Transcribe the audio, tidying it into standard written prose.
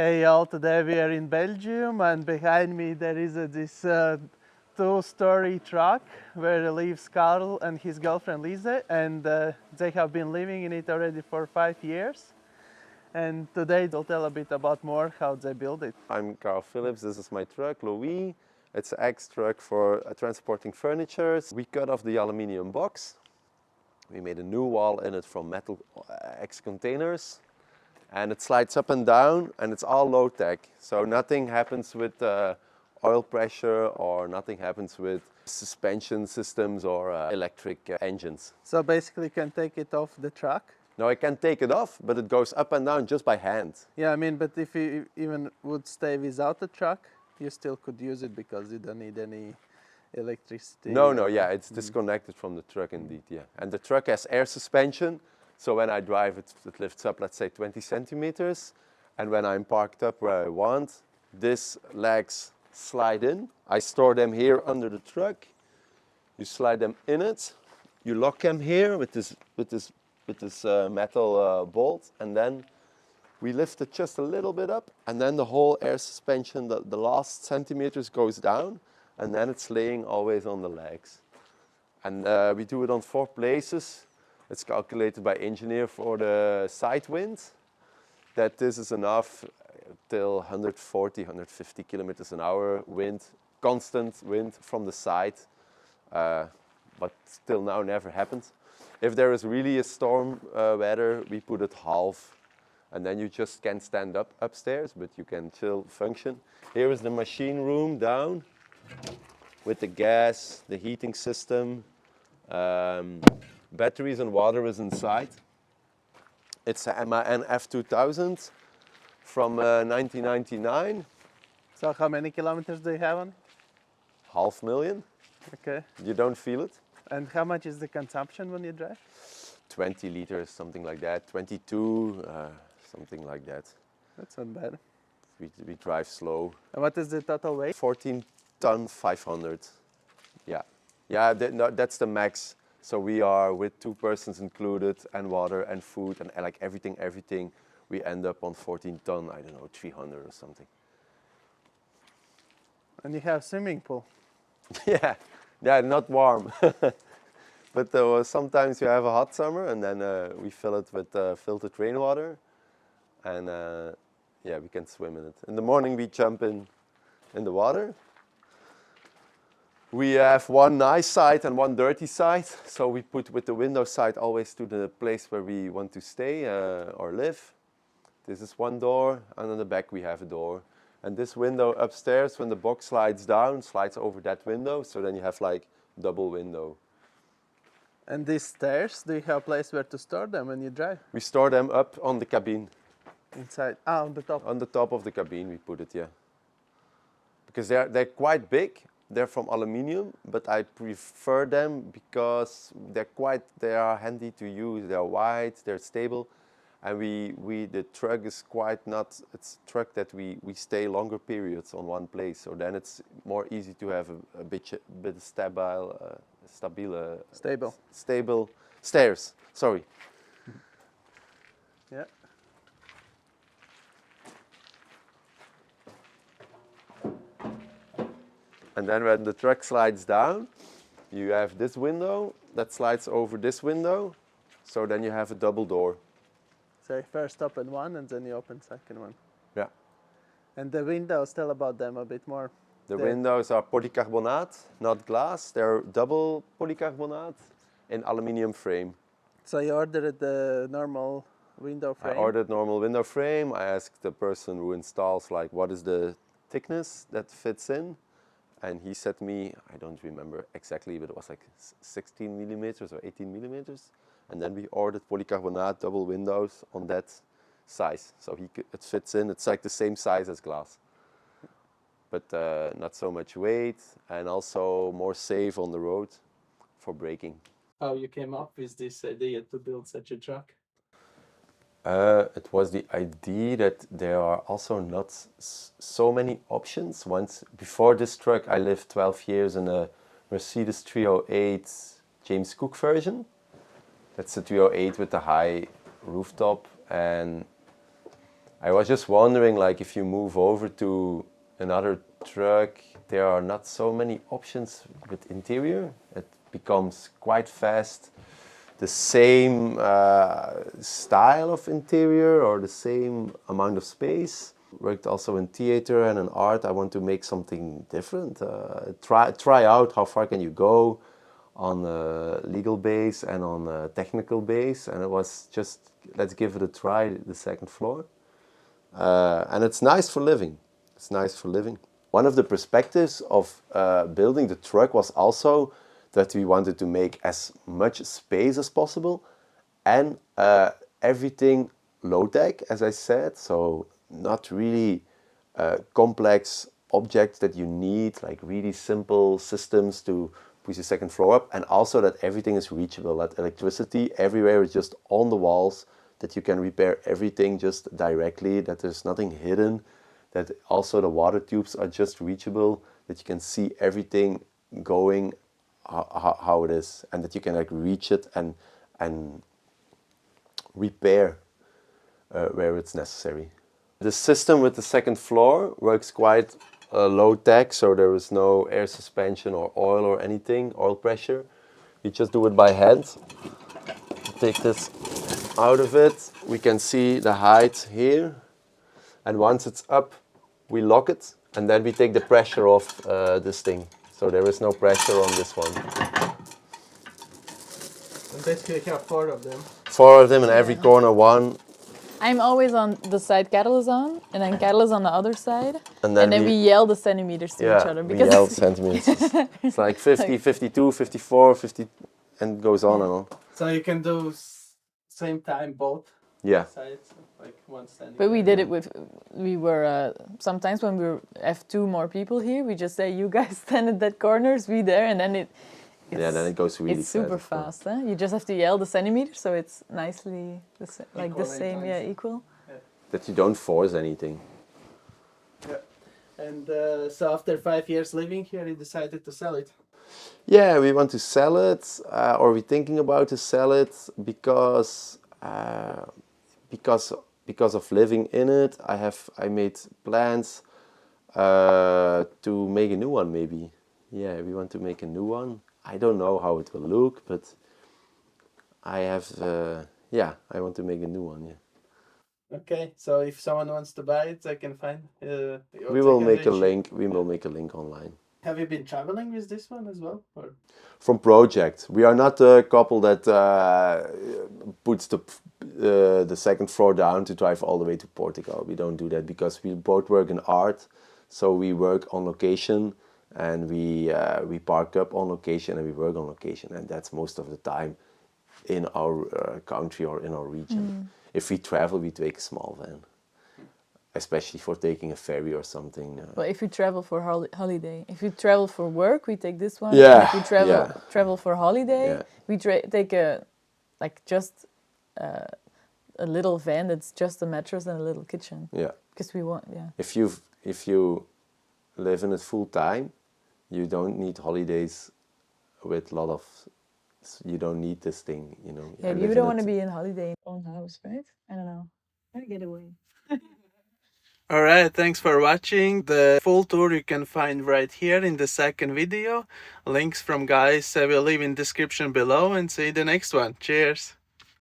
Hey y'all, today we are in Belgium and behind me there is this two-story truck where lives Karl and his girlfriend Lise, and they have been living in it already for 5 years. And today they'll tell a bit about more how they build it. I'm Karl Philips, this is my truck, Louis. It's an X-truck for transporting furniture. We cut off the aluminium box. We made a new wall in it from metal X containers. And it slides up and down and it's all low tech. So nothing happens with oil pressure or nothing happens with suspension systems or electric engines. So basically you can take it off the truck. Now I can take it off, but it goes up and down just by hand. Yeah, I mean, but if you even would stay without the truck, you still could use it because you don't need any electricity. No, yeah, it's disconnected from the truck indeed, yeah. And the truck has air suspension, so when I drive it, it lifts up, let's say 20 centimeters. And when I'm parked up where I want, these legs slide in. I store them here under the truck. You slide them in it. You lock them here with this metal bolt, and then we lift it just a little bit up, and then the whole air suspension, the last centimeters goes down, and then it's laying always on the legs. And we do it on 4 places. It's calculated by engineer for the side wind, that this is enough till 140, 150 kilometers an hour wind, constant wind from the side, but till now never happened. If there is really a storm weather, we put it half, and then you just can't stand up upstairs, but you can still function. Here is the machine room down with the gas, the heating system, batteries and water is inside. It's a MAN F2000 from 1999. So how many kilometers do you have on it? 500,000. Okay. You don't feel it. And how much is the consumption when you drive? 20 liters, something like that. 22, something like that. That's not bad. We drive slow. And what is the total weight? 14 ton 500. Yeah. Yeah, no, that's the max. So we are with 2 persons included and water and food and like everything, we end up on 14 ton, I don't know, 300 or something. And you have swimming pool. Yeah, not warm. But sometimes you have a hot summer and then we fill it with filtered rainwater. And yeah, we can swim in it. In the morning we jump in the water. We have one nice side and one dirty side. So we put with the window side always to the place where we want to stay or live. This is one door, and on the back we have a door. And this window upstairs, when the box slides down, slides over that window. So then you have like double window. And these stairs, do you have a place where to store them when you drive? We store them up on the cabin. Inside? Ah, on the top. On the top of the cabin we put it, yeah. Because they're quite big. They're from aluminium, but I prefer them because they are handy to use. They're wide, they're stable, and the truck is it's a truck that we stay longer periods on one place. So then it's more easy to have a bit stable stairs. Sorry. Yeah. And then when the truck slides down, you have this window that slides over this window. So then you have a double door. So you first open one and then you open second one. Yeah. And the windows, tell about them a bit more. The windows are polycarbonate, not glass. They're double polycarbonate in aluminium frame. So you ordered the normal window frame? I ordered normal window frame. I asked the person who installs, like, what is the thickness that fits in? And he said to me, I don't remember exactly, but it was like 16 millimeters or 18 millimeters. And then we ordered polycarbonate double windows on that size. So it fits in, it's like the same size as glass. But not so much weight and also more safe on the road for braking. How you came up with this idea to build such a truck? It was the idea that there are also not so many options. Before this truck, I lived 12 years in a Mercedes 308 James Cook version. That's the 308 with the high rooftop, and I was just wondering, like, if you move over to another truck, there are not so many options with interior. It becomes quite fast the same style of interior or the same amount of space. Worked also in theater and in art. I want to make something different. Try out how far can you go on a legal base and on a technical base. And it was just, let's give it a try, the second floor. And it's nice for living. It's nice for living. One of the perspectives of building the truck was also that we wanted to make as much space as possible and everything low tech, as I said. So not really complex objects that you need, like really simple systems to push the second floor up, and also that everything is reachable, that electricity everywhere is just on the walls, that you can repair everything just directly, that there's nothing hidden, that also the water tubes are just reachable, that you can see everything going how it is, and that you can like reach it and repair where it's necessary. The system with the second floor works quite low tech, so there is no air suspension or oil or anything, oil pressure. We just do it by hand. Take this out of it. We can see the height here, and once it's up, we lock it, and then we take the pressure off this thing. So there is no pressure on this one. And basically you have 4 of them. 4 of them in every corner, one. I'm always on the side Carol is on, and then Carol is on the other side. And then we yell the centimeters to each other. we yell centimeters. It's like 50, 52, 54, 50, and it goes on and on. So you can do same time both Yeah. sides, like one standing. But we did it with, sometimes when have 2 more people here, we just say, you guys stand at that corners, we there, and then Then it goes really it's super fast. Huh? You just have to yell the centimeters, so it's nicely like the same, equal. That you don't force anything. Yeah. And so after 5 years living here, you decided to sell it. Yeah, we want to sell it, or we're thinking about to sell it because of living in it. I made plans to make a new one maybe. Yeah, we want to make a new one. I don't know how it will look, but I want to make a new one. Yeah. Okay, so if someone wants to buy it, they can find. We will make a link. We will make a link online. Have you been traveling with this one as well? Or? From project, we are not a couple that puts the second floor down to drive all the way to Portugal. We don't do that because we both work in art, so we work on location. And we park up on location and we work on location, and that's most of the time in our country or in our region. If we travel, we take a small van, especially for taking a ferry or something. Well, if we travel for holiday, if we travel for work, we take this one. Yeah. If we travel for holiday, we take a little van that's just a mattress and a little kitchen. Yeah. Because we want, If you live in it full time, you don't need holidays with a lot of. You don't need this thing, you know. Yeah, you don't want to be in holiday in your own house, right? I don't know. I get away. All right, thanks for watching. The full tour you can find right here in the second video. Links from guys I will leave in description below, and see you in the next one. Cheers.